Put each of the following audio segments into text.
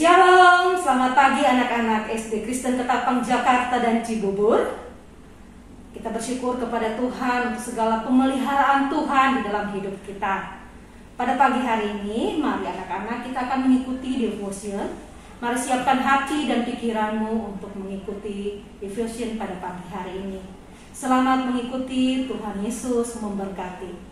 Shalom, selamat pagi anak-anak SD Kristen Ketapang Jakarta dan Cibubur. Kita bersyukur kepada Tuhan untuk segala pemeliharaan Tuhan di dalam hidup kita. Pada pagi hari ini, mari anak-anak kita akan mengikuti devotion. Mari siapkan hati dan pikiranmu untuk mengikuti devotion pada pagi hari ini. Selamat mengikuti, Tuhan Yesus memberkati.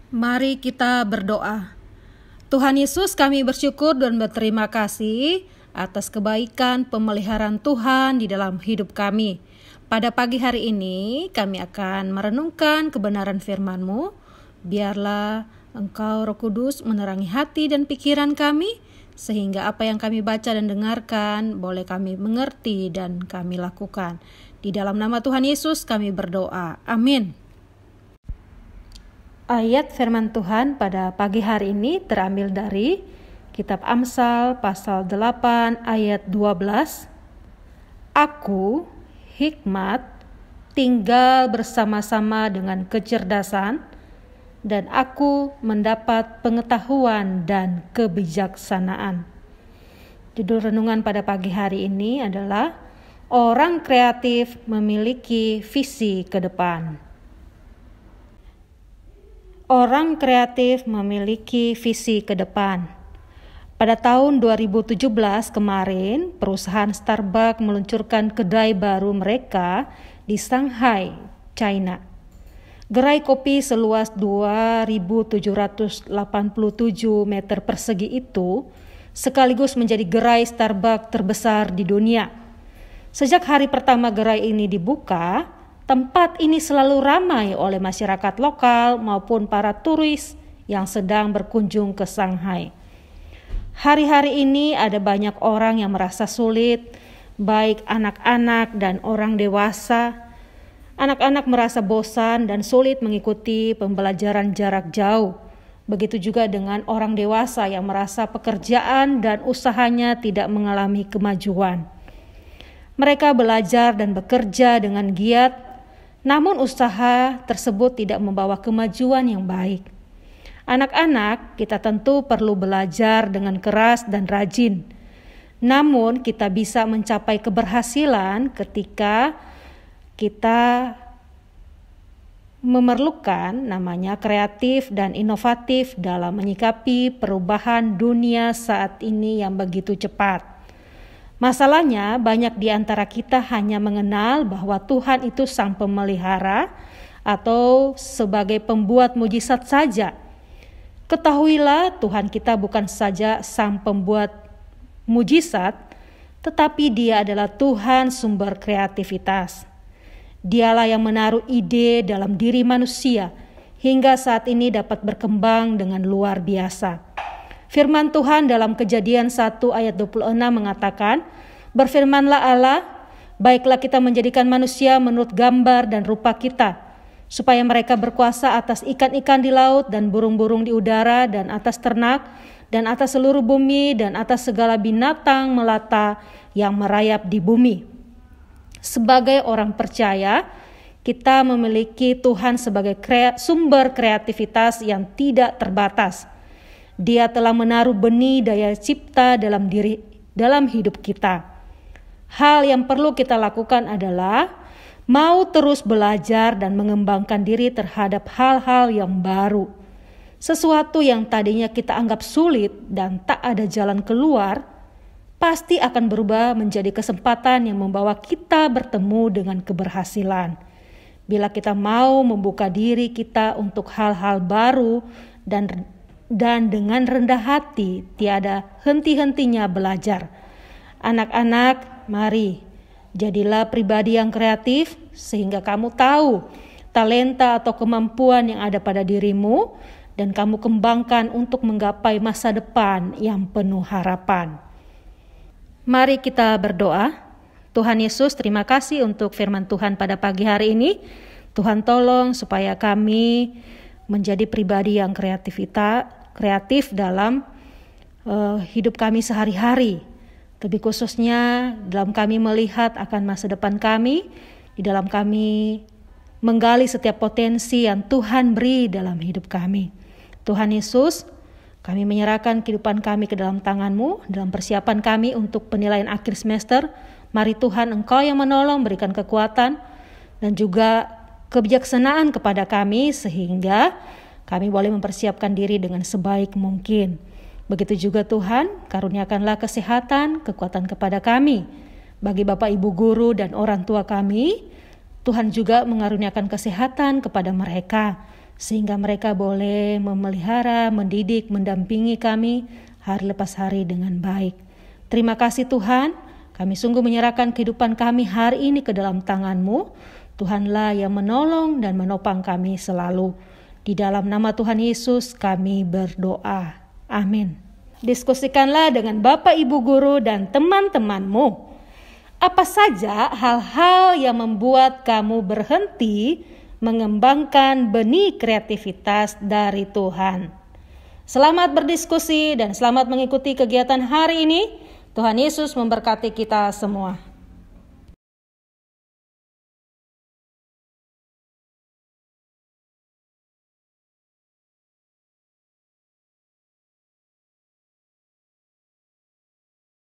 Mari kita berdoa. Tuhan Yesus, kami bersyukur dan berterima kasih atas kebaikan pemeliharaan Tuhan di dalam hidup kami. Pada pagi hari ini kami akan merenungkan kebenaran firman-Mu. Biarlah Engkau Roh Kudus menerangi hati dan pikiran kami, sehingga apa yang kami baca dan dengarkan boleh kami mengerti dan kami lakukan. Di dalam nama Tuhan Yesus kami berdoa. Amin. Ayat firman Tuhan pada pagi hari ini terambil dari Kitab Amsal pasal 8 ayat 12. Aku, hikmat, tinggal bersama-sama dengan kecerdasan, dan aku mendapat pengetahuan dan kebijaksanaan. Judul renungan pada pagi hari ini adalah orang kreatif memiliki visi ke depan. Orang kreatif memiliki visi ke depan. Pada tahun 2017 kemarin, perusahaan Starbucks meluncurkan kedai baru mereka di Shanghai, China. Gerai kopi seluas 2.787 meter persegi itu sekaligus menjadi gerai Starbucks terbesar di dunia. Sejak hari pertama gerai ini dibuka, tempat ini selalu ramai oleh masyarakat lokal maupun para turis yang sedang berkunjung ke Shanghai. Hari-hari ini ada banyak orang yang merasa sulit, baik anak-anak dan orang dewasa. Anak-anak merasa bosan dan sulit mengikuti pembelajaran jarak jauh. Begitu juga dengan orang dewasa yang merasa pekerjaan dan usahanya tidak mengalami kemajuan. Mereka belajar dan bekerja dengan giat, namun usaha tersebut tidak membawa kemajuan yang baik. Anak-anak, kita tentu perlu belajar dengan keras dan rajin. Namun kita bisa mencapai keberhasilan ketika kita memerlukan namanya kreatif dan inovatif dalam menyikapi perubahan dunia saat ini yang begitu cepat. Masalahnya, banyak di antara kita hanya mengenal bahwa Tuhan itu sang pemelihara atau sebagai pembuat mujizat saja. Ketahuilah, Tuhan kita bukan saja sang pembuat mujizat, tetapi Dia adalah Tuhan sumber kreativitas. Dialah yang menaruh ide dalam diri manusia hingga saat ini dapat berkembang dengan luar biasa. Firman Tuhan dalam Kejadian 1 ayat 26 mengatakan, "Berfirmanlah Allah, baiklah kita menjadikan manusia menurut gambar dan rupa kita, supaya mereka berkuasa atas ikan-ikan di laut dan burung-burung di udara dan atas ternak dan atas seluruh bumi dan atas segala binatang melata yang merayap di bumi." Sebagai orang percaya, kita memiliki Tuhan sebagai sumber kreativitas yang tidak terbatas. Dia telah menaruh benih daya cipta dalam hidup kita. Hal yang perlu kita lakukan adalah mau terus belajar dan mengembangkan diri terhadap hal-hal yang baru. Sesuatu yang tadinya kita anggap sulit dan tak ada jalan keluar, pasti akan berubah menjadi kesempatan yang membawa kita bertemu dengan keberhasilan. Bila kita mau membuka diri kita untuk hal-hal baru dan dengan rendah hati, tiada henti-hentinya belajar. Anak-anak, mari jadilah pribadi yang kreatif sehingga kamu tahu talenta atau kemampuan yang ada pada dirimu dan kamu kembangkan untuk menggapai masa depan yang penuh harapan. Mari kita berdoa. Tuhan Yesus, terima kasih untuk firman Tuhan pada pagi hari ini. Tuhan tolong supaya kami menjadi pribadi yang kreatif dalam hidup kami sehari-hari. Lebih khususnya dalam kami melihat akan masa depan kami, di dalam kami menggali setiap potensi yang Tuhan beri dalam hidup kami. Tuhan Yesus, kami menyerahkan kehidupan kami ke dalam tangan-Mu dalam persiapan kami untuk penilaian akhir semester. Mari Tuhan, Engkau yang menolong, berikan kekuatan dan juga kebijaksanaan kepada kami sehingga kami boleh mempersiapkan diri dengan sebaik mungkin. Begitu juga Tuhan, karuniakanlah kesehatan, kekuatan kepada kami. Bagi Bapak Ibu guru dan orang tua kami, Tuhan juga mengaruniakan kesehatan kepada mereka, sehingga mereka boleh memelihara, mendidik, mendampingi kami hari lepas hari dengan baik. Terima kasih Tuhan, kami sungguh menyerahkan kehidupan kami hari ini ke dalam tangan-Mu. Tuhanlah yang menolong dan menopang kami selalu. Di dalam nama Tuhan Yesus kami berdoa. Amin. Diskusikanlah dengan Bapak Ibu guru dan teman-temanmu. Apa saja hal-hal yang membuat kamu berhenti mengembangkan benih kreativitas dari Tuhan. Selamat berdiskusi dan selamat mengikuti kegiatan hari ini. Tuhan Yesus memberkati kita semua.